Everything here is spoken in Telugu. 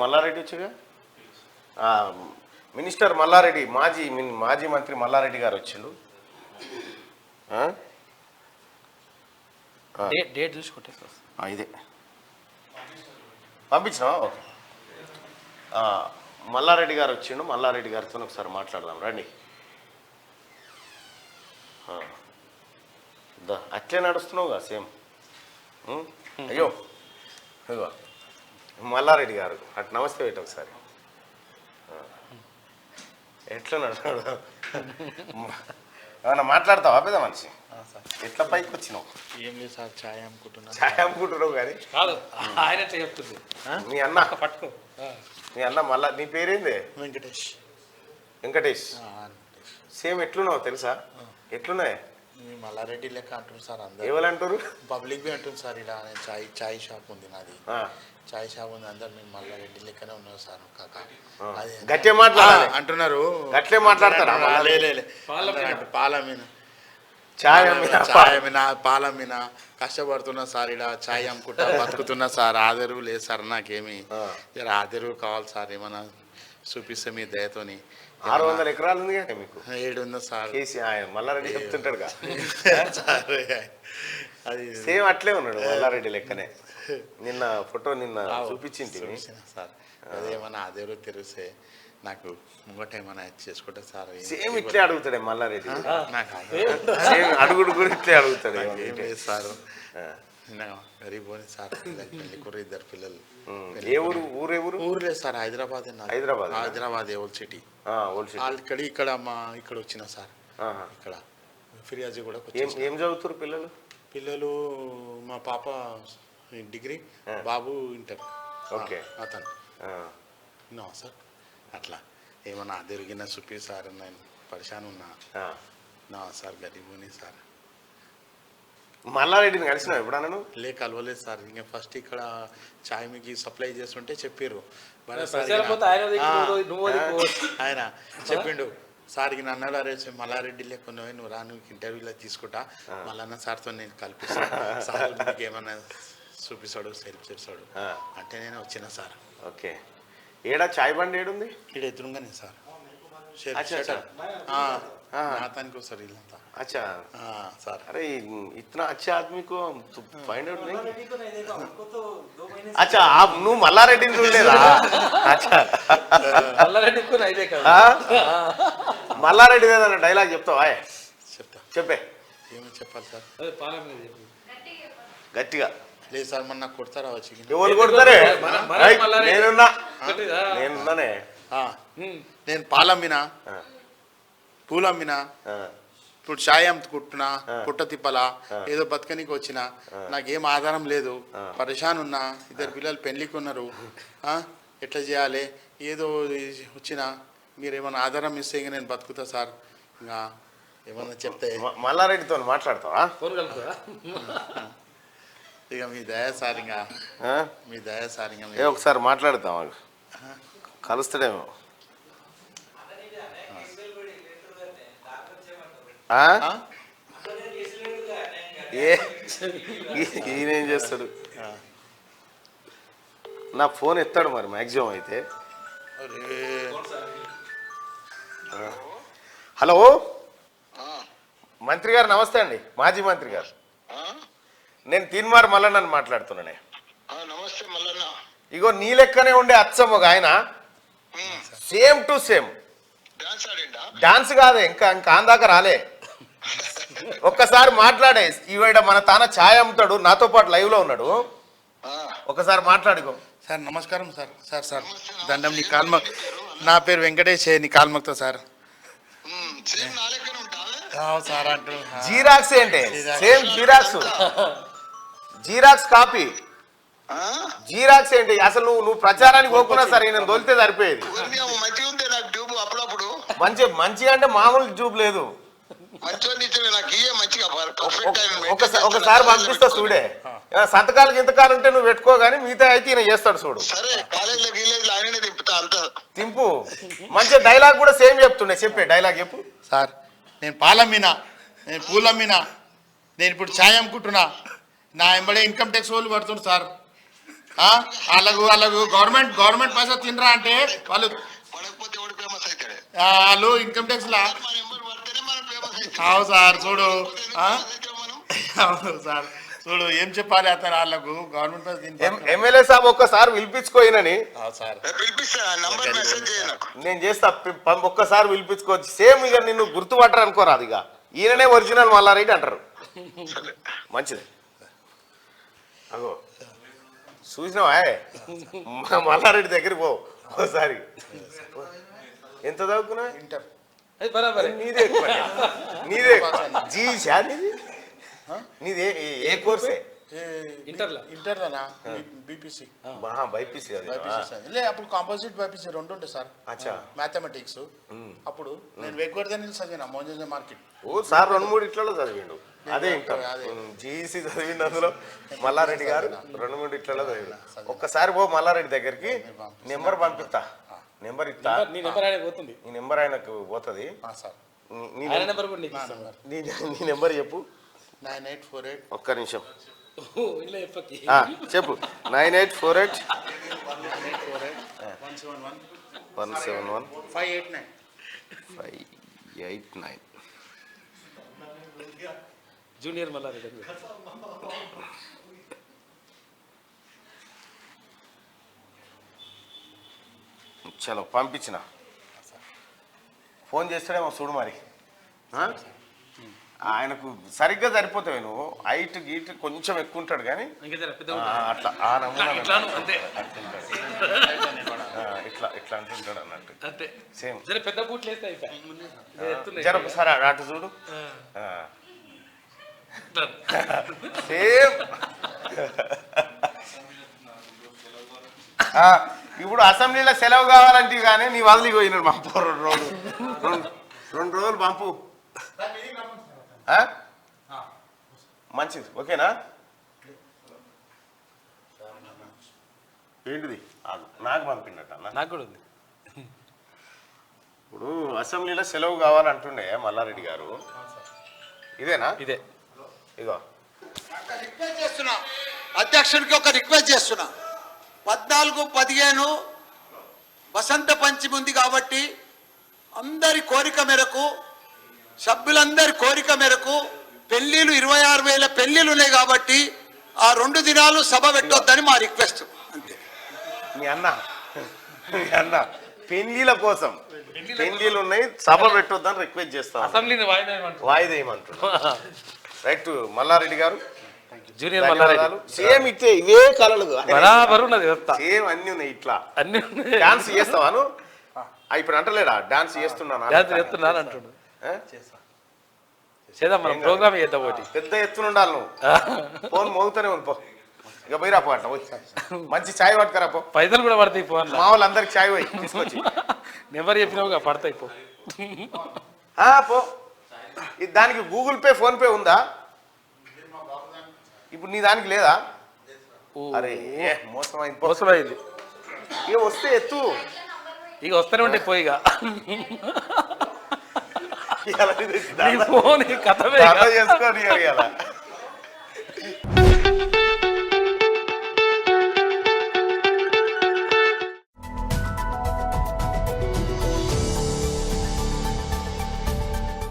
మల్లారెడ్డి వచ్చాగా, మినిస్టర్ మల్లారెడ్డి, మాజీ మంత్రి మల్లారెడ్డి గారు వచ్చిండు. డేట్ చూసి కొట్టేస్తా. ఇదే పంపించినా. ఓకే, మల్లారెడ్డి గారు వచ్చిండు. మల్లారెడ్డి గారితో ఒకసారి మాట్లాడదాం రండి. అట్లే నడుస్తున్నావుగా సేమ్. అయ్యో ఇగో మల్లారెడ్డి గారు అటు నమస్తే పెట్టి ఒకసారి. ఎట్లా నడుస్తున్నాడు? ఏమన్నా మాట్లాడతావా పెద్ద మనిషి? ఎట్లా పైకి వచ్చినావు? ఏం లేదు సార్, ఛాయ్ అమ్ముకుంటున్నా. ఛాయ్ అమ్ముకుంటున్నావు కానీ ఆయన చెప్తుంది. మీ అన్న పట్టుకో. మీ అన్న మళ్ళా నీ పేరేంది? వెంకటేష్. వెంకటేష్. సేమ్ ఎట్లున్నావు తెలుసా? ఎట్లున్నాయి? మల్లారెడ్డి లెక్క అంటుంది సార్ అందరు. ఎవరంటారు? పబ్లిక్ బి అంటుంది సార్. ఇలా చాయ్ షాప్ ఉంది నాది. చాయ్ షాప్ ఉంది, అందరు మేము మల్లారెడ్డి లెక్కనే ఉన్నాం సార్. కాక గట్టిగా మాట్లాడాలి అంటున్నారు. గట్లే మాట్లాడతారా? పాలమీన పాలమీన కష్టపడుతున్నా సార్. ఇలా చాయ్ అమ్ముకుంటా బతుకుతున్నా సార్. ఆదరువు లేదు సార్ నాకేమి. ఆదరువు కావాలి సార్. ఏమన్నా చూపిస్తే మీ దయతోని. 600 ఎకరాలు ఉంది కదా మీకు? 700 సార్. మల్లారెడ్డి చెప్తుంటాడు సార్. అది సేమ్ అట్లే ఉన్నాడు మల్లారెడ్డి లెక్కనే. నిన్న ఫోటో చూపించింది సార్. అదేమన్నా ఆదరు తెరిస్తే నాకు ముంగట ఏమన్నా చేసుకుంటా సార్. సేమ్ ఇట్లే అడుగుతాడే మల్లారెడ్డి. సేమ్ అడుగుడు కూడా ఇట్లే అడుగుతాడు. ఏం లేదు సార్, గరీబ్ పోనీ సార్. పెళ్ళికూర 2 పిల్లలు. ఏ ఊరు? ఊరు లేదు sir, Hyderabad. Hyderabad old city. ఇక్కడ ఇక్కడ వచ్చిన సార్. ఇక్కడ ఫిర్యాదు కూడా. ఏం చదువుతారు పిల్లలు? మా పాప డిగ్రీ, బాబు ఇంటర్. ఓకే. అతను సార్. అట్లా ఏమన్నా అదిరిగిన చూపి సార్. నేను పరిశాన్ ఉన్నా సార్. గరీబుని సార్. మల్లారెడ్డిని కలిసిన ఎప్పుడన్నా? కలవలేదు సార్. ఇంకా ఫస్ట్ ఇక్కడ చాయ్ మీకు సప్లై చేస్తుంటే చెప్పారు. ఆయన చెప్పిండు సార్. ఇక అన్నాడు, అరే మల్లారెడ్డి లేకుండా నువ్వు రా, నువ్వు ఇంటర్వ్యూలో తీసుకుంటా, మళ్ళీ సార్తో నేను కల్పిస్తాను. సార్ మీకు ఏమన్నా చూపిస్తాడు, హెల్ప్ చేస్తాడు అంటే నేను వచ్చిన సార్. ఓకే. ఏడా చాయ్ బండి ఏడుంది? ఇక్కడ ఎదురుగానే సార్. नातानिको सर इल्लंता अच्छा सर अरे इतना अच्छा आदमी को फाइंड आउट नहीं अच्छा आप नु मल्लारेड्डी చూడలేదా अच्छा మల్లారెడ్డి को नहीं देखा మల్లారెడ్డి ఏదైనా డైలాగ్ చెప్తావా చెప్తా చెప్పే ఏమని చెప్పాలి సార్ అదే పాలం మీద చెప్పు గట్టిగా లేదు సార్ మన కొడతారా వచ్చి ఎవరు కొడతారే నేనున్నానే నేను పాలమ్మినా పూలమ్మినా ఇప్పుడు చాయ్ అమ్ముకుంటున్నా పుట్ట తిప్పలా ఏదో బతకనికి వచ్చినా నాకేం ఆధారం లేదు పరేషాన్ ఉన్నా ఇద్దరు పిల్లలు పెళ్లికి ఉన్నారు ఎట్లా చేయాలి ఏదో వచ్చినా మీరు ఏమైనా ఆధారం ఇస్తే ఇంకా నేను బతుకుతా సార్ ఇంకా ఏమన్నా చెప్తే మల్లారెడ్డితో మాట్లాడతావా ఫోన్ కలుపుతావా ఇక మీ దయ సార్ ఇంకా మీ దయ సార్ ఇంకా ఒకసారి మాట్లాడతాం కలుస్తాడేమో ఈయనేం చేస్తాడు నా ఫోన్ ఎత్తాడు మరి మ్యాక్సిమం అయితే హలో మంత్రి గారు నమస్తే అండి మాజీ మంత్రి గారు నేను తీన్మార్ మల్లన్న మాట్లాడుతున్నానే ఇగో నీ లెక్కనే ఉండే అచ్చం ఒక ఆయన సేమ్ టు సేమ్ డాన్స్ కాదే ఇంకా అందాక రాలే ఒక్కసారి మాట్లాడే ఈవేడ మన తాన ఛాయ్ అమ్ముతాడు నాతో పాటు లైవ్ లో ఉన్నాడు ఒకసారి మాట్లాడుకో సార్ నమస్కారం సార్ సార్ సార్ దండం నీ కాల్మ నా పేరు వెంకటేష్ నీ కాల్మక్తో సార్ సార్ అంటూ జీరాక్స్ ఏంటి సేమ్ జీరాక్స్ కాపీ జీరాక్స్ ఏంటి అసలు నువ్వు ప్రచారానికి పోకున్నా సరే నేను దొలితే సరిపోయేది మంచిగా అంటే మామూలు జూబ్ లేదు ఒకసారి పంపిస్తా చూడే సంతకాలు గింతకాలు ఉంటే నువ్వు పెట్టుకో గానీ మిగతా అయితే ఈయన చేస్తాడు చూడు తింపు మంచి డైలాగ్ కూడా సేమ్ చెప్తుండే చెప్పే డైలాగ్ చెప్పు సార్ నేను పాలమ్మినా నేను పూలమ్మినా నేను ఇప్పుడు ఛాయ్ అమ్ముకుంటున్నా నా ఎంబడే ఇన్కమ్ ట్యాక్స్ వాళ్ళు పడుతుంది సార్ వాళ్ళకు గవర్నమెంట్ పైసా తినరా అంటే వాళ్ళు పడకపోతే ఎవడు ఫేమస్ అవుతాడు వాళ్ళు ఇన్కమ్ ట్యాక్స్ లా మన నెంబర్ పడితేనే మనం ఫేమస్ అవుతాం అవు సార్ చూడు మనం అవును సార్ చూడు ఏం చెప్పాలి అతను వాళ్ళకు గవర్నమెంట్ పైసా తిని ఎమ్మెల్యే సాబ్ ఒక్కసారి పిలిపించుకోయినని సార్ పిలిపిస్తా నంబర్ మెసేజ్ చేయ నాకు నేను చేస్తా ఒక్కసారి పిలిపించుకోవచ్చు సేమ్ ఇక నిన్ను గుర్తుపట్టరు అనుకోరాదు ఇక ఈయననే ఒరిజినల్ మల్లారెడ్డి అంటారు మంచిది అగో చూసినావా మల్లారెడ్డి దగ్గరికి పో ఒకసారి ఎంత చదువుకున్నా ఇంటర్ అది బరాబర్ నీదే ఎక్కువ. నీదే జీసా నీదే ఏ కోర్సే ఇంటర్లో ఇంటర్లోనా బీపీసీ బైపీసీ అది లే అప్పుడు కాంపోజిట్ బైపీసీ రెండు ఉండే సార్ అచ్చా మ్యాథమెటిక్స్ అప్పుడు నేను వెగ్వర్ధని చదివిన మోంజ మార్కెట్ ఓ సార్ 2-3 ఇట్లలో చదివిండు అదే ఇంటర్ జీఈసీ చదివింది అందులో మల్లారెడ్డి గారు 2-3 ఇట్లలో చదివిండు ఒక్కసారి పో మల్లారెడ్డి దగ్గరికి నెంబర్ పంపిస్తా నెంబర్ ఇస్తా నీ నెంబర్ ఆయన పోతుంది నీ నెంబర్ ఆయనకు పోతుంది సార్ నీ ఆయన నెంబర్ కూడా నీకు ఇస్తాను మరి. నీ నెంబర్ చెప్పు 9848 ఒక్క నిమిషం ఓ, ఇలా చెప్పకి చెప్పు 9848 171 589 589 జూనియర్ మల్లారెడ్డి అని పెట్టు. చలో పంపించిన ఫోన్ చేస్తాడేమో చూడు మరి ఆ? ఆయనకు సరిగ్గా సరిపోతావు నువ్వు హైట్ గీట్ కొంచెం ఎక్కువ ఉంటాడు కానీ ఇంకా జర పెద్ద అట్లా ఆ నమూనా ఇట్లాను అంతే ఇట్లా ఇట్లా అంటుంటాడు అన్నట్టు అంతే సేమ్ జర పెద్ద బూట్లు వేస్తే అయిపోయి జర ఒకసారి అటు చూడు ఇట్లా. సేమ్ ఇప్పుడు అసెంబ్లీలో సెలవు కావాలంటే కానీ నీ వదిలి పోయినాడు పంపు 2 రోజులు 2 రోజులు పంపు ఆ? మంచిది ఓకేనా ఏంటిది నాకు పంపినట్టు అన్న నాకు కూడా ఉంది ఇప్పుడు అసెంబ్లీలో సెలవు కావాలంటుండే మల్లారెడ్డి గారు ఇదేనా ఇదే ఇగో రిక్వెస్ట్ చేస్తున్నా అధ్యక్షుడికి ఒక రిక్వెస్ట్ చేస్తున్నా 14-15 వసంత పంచమి ఉంది కాబట్టి అందరి కోరిక మేరకు సభ్యులందరి కోరిక మేరకు పెళ్లిళ్ళు 26,000 పెళ్లిళ్ళు ఉన్నాయి కాబట్టి ఆ 2 దినాలు సభ పెట్టొద్దని మా రిక్వెస్ట్ అంతే మీ అన్న పెళ్లిల కోసం పెళ్లిలు ఉన్నాయి సభ పెట్టొద్దని రిక్వెస్ట్ చేస్తాం అసెంబ్లీని వాయిదా వేయమంటారు. వాయిదా ఏమంటున్నా రైట్ మల్లారెడ్డి గారు జూనియర్ మల్లారెడ్డి సేమ్ ఇట్టే ఇవే కళలు బరాబర్ ఉన్నది వ్యవస్థ సేమ్ అన్ని ఉన్నాయి ఇట్లా అన్ని ఉన్నాయి. డాన్స్ చేస్తావాను ఇప్పుడు అంటలేడా డాన్స్ చేస్తున్నాను డాన్స్ చేస్తున్నాను అంటుండు చేద్దాం మనం ప్రోగ్రామ్ చేద్దాం ఒకటి పెద్ద ఎత్తున ఉండాలి నువ్వు ఫోన్ మోగుతూనే ఉంది పో ఇక పోయి రాపో అట్లా పోయి మంచి ఛాయ్ పట్టుకరా పో పైసలు కూడా పడతాయి ఫోన్ మా వాళ్ళందరికి ఛాయ్ పోయి తీసుకొచ్చి నెంబర్ చెప్పినావుగా పడతాయి పో పో దానికి గూగుల్ పే ఫోన్ పే ఉందా ఇప్పుడు నీ దానికి లేదా అరే మోసమైంది పో. మోసమైంది ఇక వస్తే ఎత్తు ఇక వస్తూనే ఉంటాయి పోయిగా ఇవాళ ఇది నీ ఫోన్ కథమే ఇక. చేసుకోండి ఇవాళ